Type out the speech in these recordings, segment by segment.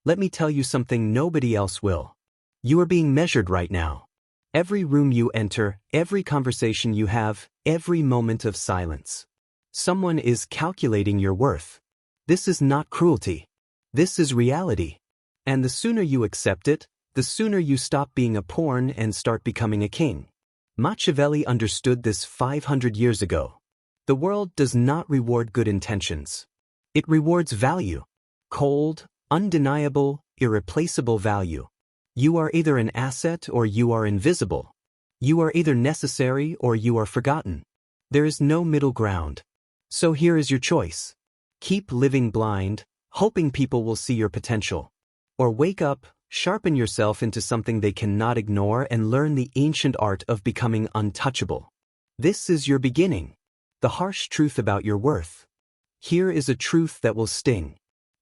Let me tell you something nobody else will. You are being measured right now. Every room you enter, every conversation you have, every moment of silence. Someone is calculating your worth. This is not cruelty. This is reality. And the sooner you accept it, the sooner you stop being a pawn and start becoming a king. Machiavelli understood this 500 years ago. The world does not reward good intentions. It rewards value. Cold, undeniable, irreplaceable value. You are either an asset or you are invisible. You are either necessary or you are forgotten. There is no middle ground. So here is your choice. Keep living blind, hoping people will see your potential. Or wake up, sharpen yourself into something they cannot ignore and learn the ancient art of becoming untouchable. This is your beginning. The harsh truth about your worth. Here is a truth that will sting.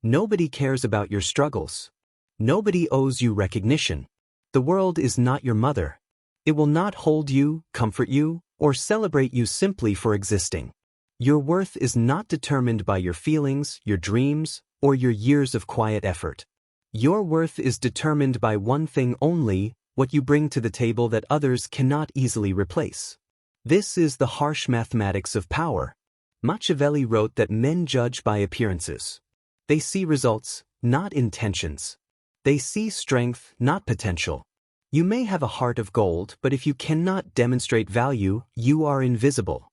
Nobody cares about your struggles. Nobody owes you recognition. The world is not your mother. It will not hold you, comfort you, or celebrate you simply for existing. Your worth is not determined by your feelings, your dreams, or your years of quiet effort. Your worth is determined by one thing only, what you bring to the table that others cannot easily replace. This is the harsh mathematics of power. Machiavelli wrote that men judge by appearances. They see results, not intentions. They see strength, not potential. You may have a heart of gold, but if you cannot demonstrate value, you are invisible.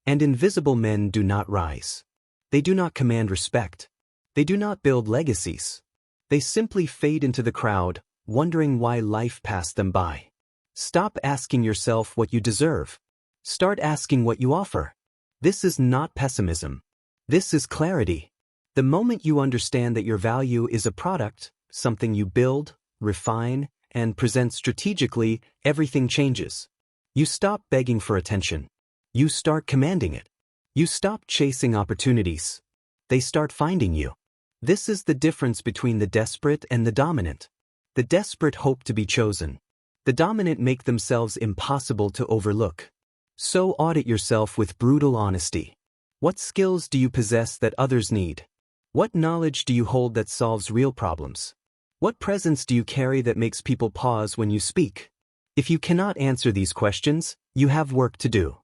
And invisible men do not rise. They do not command respect. They do not build legacies. They simply fade into the crowd, wondering why life passed them by. Stop asking yourself what you deserve. Start asking what you offer. This is not pessimism. This is clarity. The moment you understand that your value is a product, something you build, refine, and present strategically, everything changes. You stop begging for attention. You start commanding it. You stop chasing opportunities. They start finding you. This is the difference between the desperate and the dominant. The desperate hope to be chosen. The dominant make themselves impossible to overlook. So audit yourself with brutal honesty. What skills do you possess that others need? What knowledge do you hold that solves real problems? What presence do you carry that makes people pause when you speak? If you cannot answer these questions, you have work to do.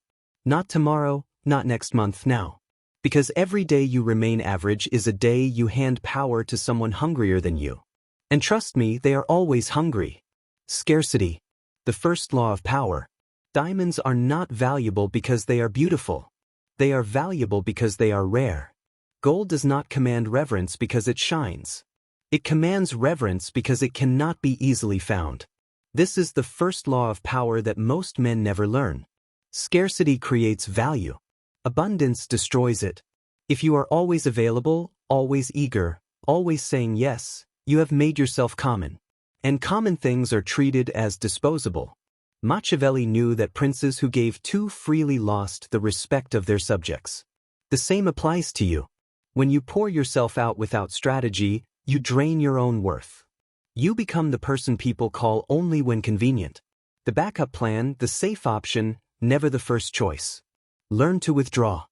Not tomorrow, not next month, now. Because every day you remain average is a day you hand power to someone hungrier than you. And trust me, they are always hungry. Scarcity. The first law of power. Diamonds are not valuable because they are beautiful. They are valuable because they are rare. Gold does not command reverence because it shines. It commands reverence because it cannot be easily found. This is the first law of power that most men never learn. Scarcity creates value. Abundance destroys it. If you are always available, always eager, always saying yes, you have made yourself common. And common things are treated as disposable. Machiavelli knew that princes who gave too freely lost the respect of their subjects. The same applies to you. When you pour yourself out without strategy, you drain your own worth. You become the person people call only when convenient. The backup plan, the safe option, never the first choice. Learn to withdraw.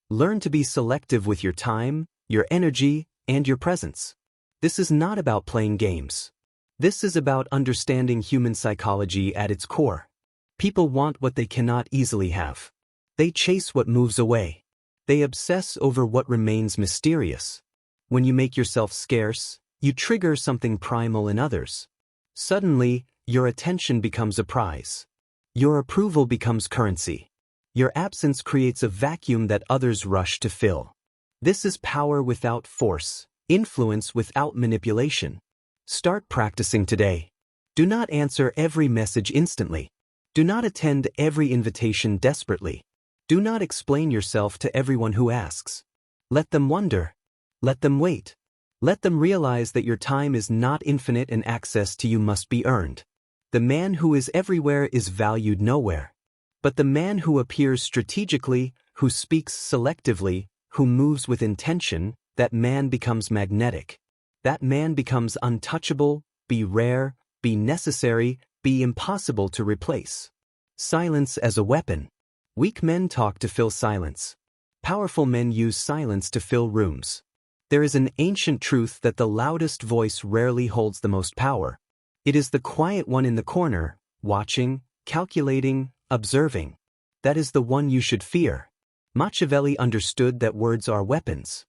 Learn to be selective with your time, your energy, and your presence. This is not about playing games. This is about understanding human psychology at its core. People want what they cannot easily have. They chase what moves away. They obsess over what remains mysterious. When you make yourself scarce, you trigger something primal in others. Suddenly, your attention becomes a prize. Your approval becomes currency. Your absence creates a vacuum that others rush to fill. This is power without force, influence without manipulation. Start practicing today. Do not answer every message instantly. Do not attend every invitation desperately. Do not explain yourself to everyone who asks. Let them wonder. Let them wait. Let them realize that your time is not infinite and access to you must be earned. The man who is everywhere is valued nowhere. But the man who appears strategically, who speaks selectively, who moves with intention, that man becomes magnetic. That man becomes untouchable, be rare, be necessary, be impossible to replace. Silence as a weapon. Weak men talk to fill silence. Powerful men use silence to fill rooms. There is an ancient truth that the loudest voice rarely holds the most power. It is the quiet one in the corner, watching, calculating, observing. That is the one you should fear. Machiavelli understood that words are weapons.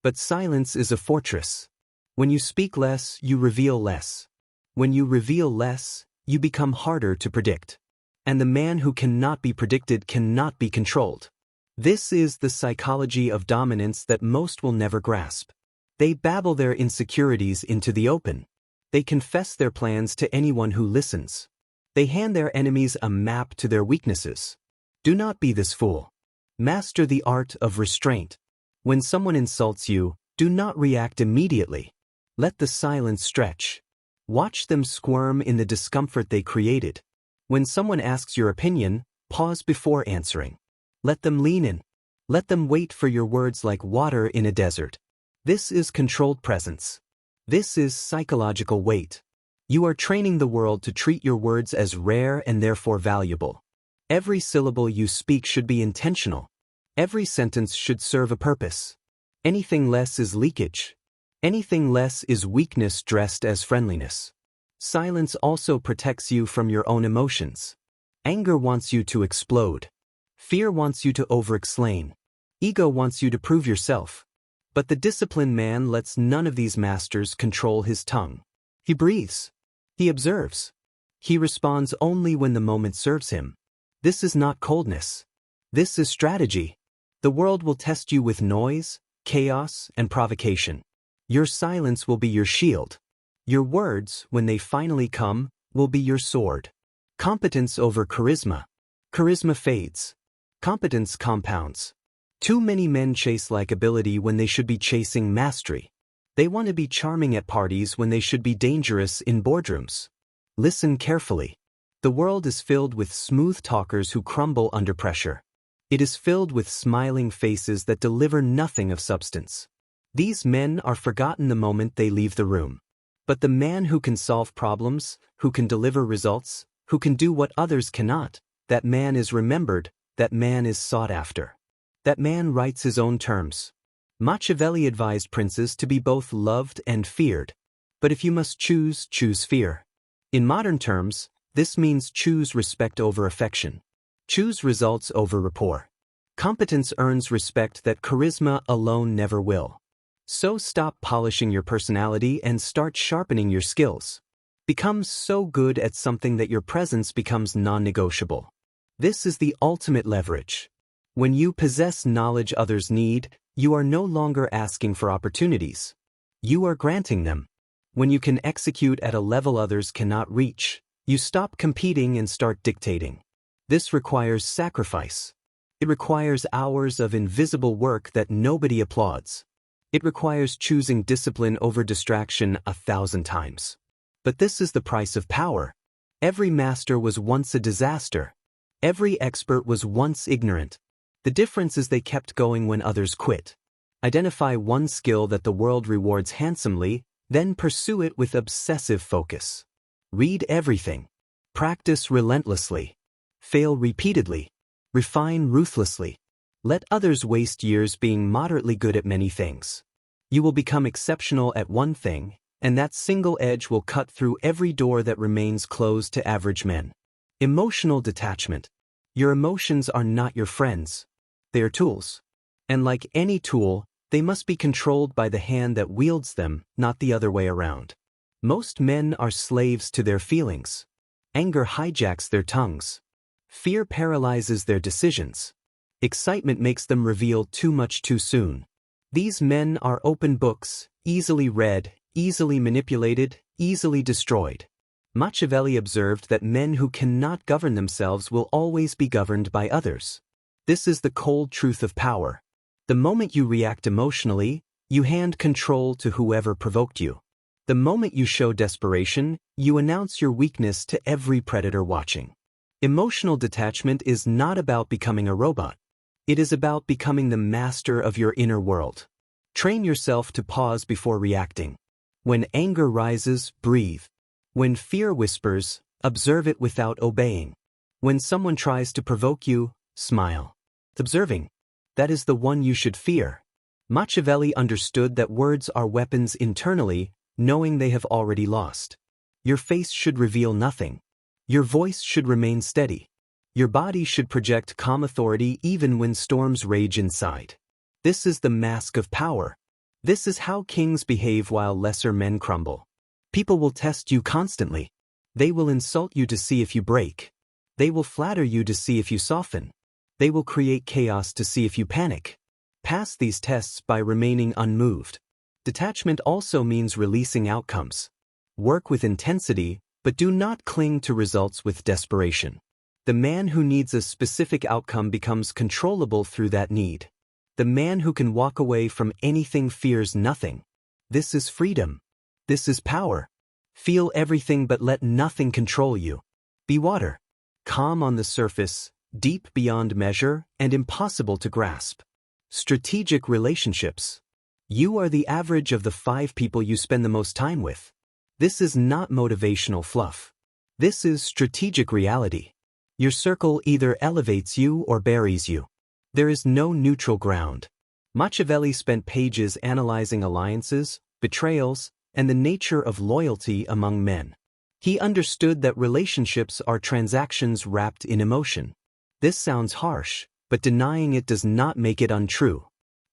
But silence is a fortress. When you speak less, you reveal less. When you reveal less, you become harder to predict. And the man who cannot be predicted cannot be controlled. This is the psychology of dominance that most will never grasp. They babble their insecurities into the open. They confess their plans to anyone who listens. They hand their enemies a map to their weaknesses. Do not be this fool. Master the art of restraint. When someone insults you, do not react immediately. Let the silence stretch. Watch them squirm in the discomfort they created. When someone asks your opinion, pause before answering. Let them lean in. Let them wait for your words like water in a desert. This is controlled presence. This is psychological weight. You are training the world to treat your words as rare and therefore valuable. Every syllable you speak should be intentional. Every sentence should serve a purpose. Anything less is leakage. Anything less is weakness dressed as friendliness. Silence also protects you from your own emotions. Anger wants you to explode. Fear wants you to over-explain. Ego wants you to prove yourself. But the disciplined man lets none of these masters control his tongue. He breathes. He observes. He responds only when the moment serves him. This is not coldness. This is strategy. The world will test you with noise, chaos, and provocation. Your silence will be your shield. Your words, when they finally come, will be your sword. Competence over charisma. Charisma fades. Competence compounds. Too many men chase likability when they should be chasing mastery. They want to be charming at parties when they should be dangerous in boardrooms. Listen carefully. The world is filled with smooth talkers who crumble under pressure. It is filled with smiling faces that deliver nothing of substance. These men are forgotten the moment they leave the room. But the man who can solve problems, who can deliver results, who can do what others cannot, that man is remembered, that man is sought after. That man writes his own terms. Machiavelli advised princes to be both loved and feared. But if you must choose, choose fear. In modern terms, this means choose respect over affection. Choose results over rapport. Competence earns respect that charisma alone never will. So stop polishing your personality and start sharpening your skills. Become so good at something that your presence becomes non-negotiable. This is the ultimate leverage. When you possess knowledge others need, you are no longer asking for opportunities. You are granting them. When you can execute at a level others cannot reach, you stop competing and start dictating. This requires sacrifice. It requires hours of invisible work that nobody applauds. It requires choosing discipline over distraction 1,000 times. But this is the price of power. Every master was once a disaster. Every expert was once ignorant. The difference is they kept going when others quit. Identify one skill that the world rewards handsomely, then pursue it with obsessive focus. Read everything. Practice relentlessly. Fail repeatedly. Refine ruthlessly. Let others waste years being moderately good at many things. You will become exceptional at one thing, and that single edge will cut through every door that remains closed to average men. Emotional detachment. Your emotions are not your friends. They are tools. And like any tool, they must be controlled by the hand that wields them, not the other way around. Most men are slaves to their feelings. Anger hijacks their tongues. Fear paralyzes their decisions. Excitement makes them reveal too much too soon. These men are open books, easily read, easily manipulated, easily destroyed. Machiavelli observed that men who cannot govern themselves will always be governed by others. This is the cold truth of power. The moment you react emotionally, you hand control to whoever provoked you. The moment you show desperation, you announce your weakness to every predator watching. Emotional detachment is not about becoming a robot. It is about becoming the master of your inner world. Train yourself to pause before reacting. When anger rises, breathe. When fear whispers, observe it without obeying. When someone tries to provoke you, smile. Observing. That is the one you should fear. Machiavelli understood that words are weapons internally, knowing they have already lost. Your face should reveal nothing. Your voice should remain steady. Your body should project calm authority even when storms rage inside. This is the mask of power. This is how kings behave while lesser men crumble. People will test you constantly. They will insult you to see if you break. They will flatter you to see if you soften. They will create chaos to see if you panic. Pass these tests by remaining unmoved. Detachment also means releasing outcomes. Work with intensity, but do not cling to results with desperation. The man who needs a specific outcome becomes controllable through that need. The man who can walk away from anything fears nothing. This is freedom. This is power. Feel everything but let nothing control you. Be water. Calm on the surface, deep beyond measure, and impossible to grasp. Strategic relationships. You are the average of the 5 people you spend the most time with. This is not motivational fluff. This is strategic reality. Your circle either elevates you or buries you. There is no neutral ground. Machiavelli spent pages analyzing alliances, betrayals, and the nature of loyalty among men. He understood that relationships are transactions wrapped in emotion. This sounds harsh, but denying it does not make it untrue.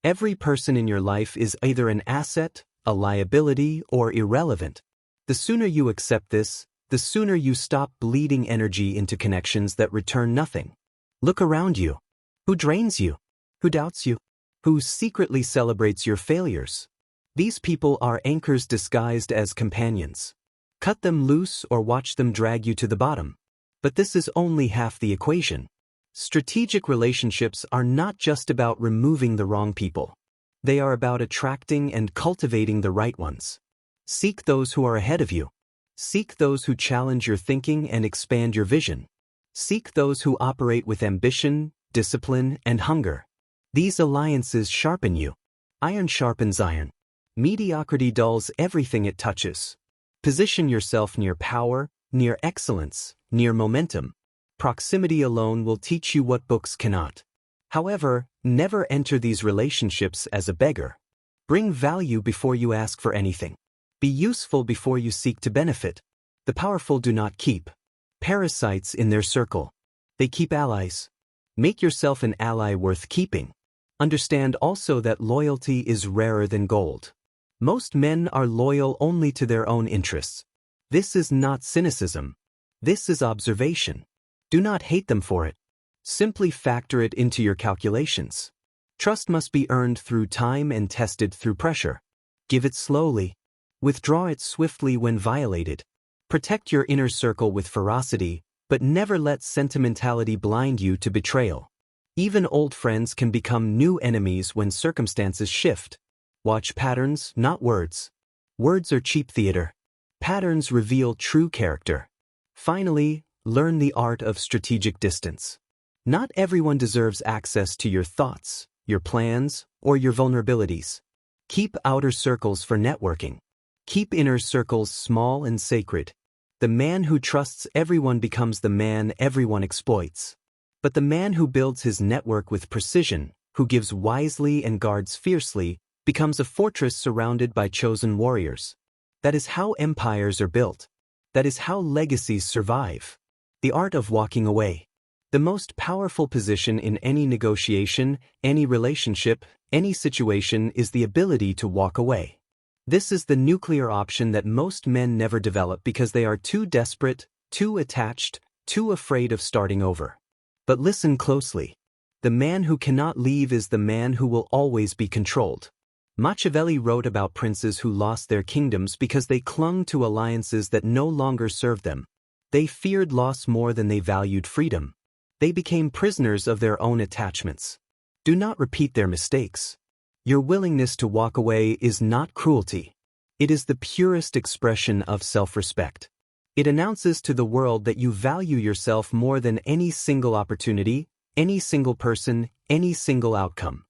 Every person in your life is either an asset, a liability, or irrelevant. The sooner you accept this, the sooner you stop bleeding energy into connections that return nothing. Look around you. Who drains you? Who doubts you? Who secretly celebrates your failures? These people are anchors disguised as companions. Cut them loose or watch them drag you to the bottom. But this is only half the equation. Strategic relationships are not just about removing the wrong people. They are about attracting and cultivating the right ones. Seek those who are ahead of you. Seek those who challenge your thinking and expand your vision. Seek those who operate with ambition, discipline, and hunger. These alliances sharpen you. Iron sharpens iron. Mediocrity dulls everything it touches. Position yourself near power, near excellence, near momentum. Proximity alone will teach you what books cannot. However, never enter these relationships as a beggar. Bring value before you ask for anything. Be useful before you seek to benefit. The powerful do not keep parasites in their circle. They keep allies. Make yourself an ally worth keeping. Understand also that loyalty is rarer than gold. Most men are loyal only to their own interests. This is not cynicism. This is observation. Do not hate them for it. Simply factor it into your calculations. Trust must be earned through time and tested through pressure. Give it slowly. Withdraw it swiftly when violated. Protect your inner circle with ferocity, but never let sentimentality blind you to betrayal. Even old friends can become new enemies when circumstances shift. Watch patterns, not words. Words are cheap theater. Patterns reveal true character. Finally, learn the art of strategic distance. Not everyone deserves access to your thoughts, your plans, or your vulnerabilities. Keep outer circles for networking. Keep inner circles small and sacred. The man who trusts everyone becomes the man everyone exploits. But the man who builds his network with precision, who gives wisely and guards fiercely, becomes a fortress surrounded by chosen warriors. That is how empires are built. That is how legacies survive. The art of walking away. The most powerful position in any negotiation, any relationship, any situation is the ability to walk away. This is the nuclear option that most men never develop because they are too desperate, too attached, too afraid of starting over. But listen closely. The man who cannot leave is the man who will always be controlled. Machiavelli wrote about princes who lost their kingdoms because they clung to alliances that no longer served them. They feared loss more than they valued freedom. They became prisoners of their own attachments. Do not repeat their mistakes. Your willingness to walk away is not cruelty. It is the purest expression of self-respect. It announces to the world that you value yourself more than any single opportunity, any single person, any single outcome.